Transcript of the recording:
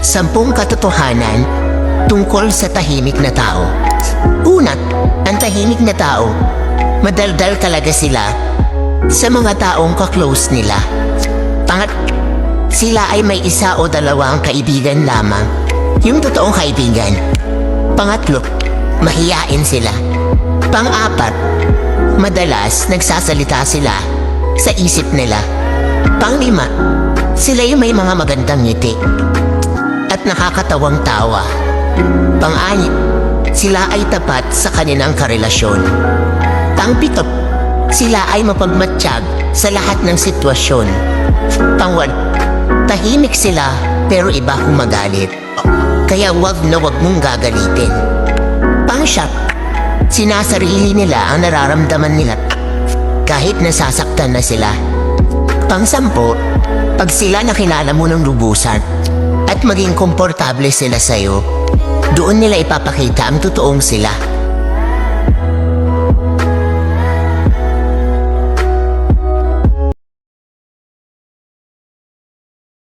10 katotohanan tungkol sa tahimik na tao. Una, ang tahimik na tao, madaldal talaga sila sa mga taong ka-close nila. Sila ay may 1 o 2 kaibigan lamang, yung totoong kaibigan. Pangatlo, mahiyain sila. Pang-4, madalas nagsasalita sila sa isip nila. Pang-5, sila yung may mga magandang ngiti at nakakatawang tawa. Pang-6, sila ay tapat sa kanilang karelasyon. Pang-7, sila ay mapagmatsyag sa lahat ng sitwasyon. Pang-8, tahimik sila pero iba kung magalit. Kaya wag na wag mong gagalitin. Pang-7, sinasarili nila ang nararamdaman nila kahit nasasaktan na sila. Pang-10, pag sila nakilala mo ng lubusan at maging komportable sila sa'yo, doon nila ipapakita ang totoong sila.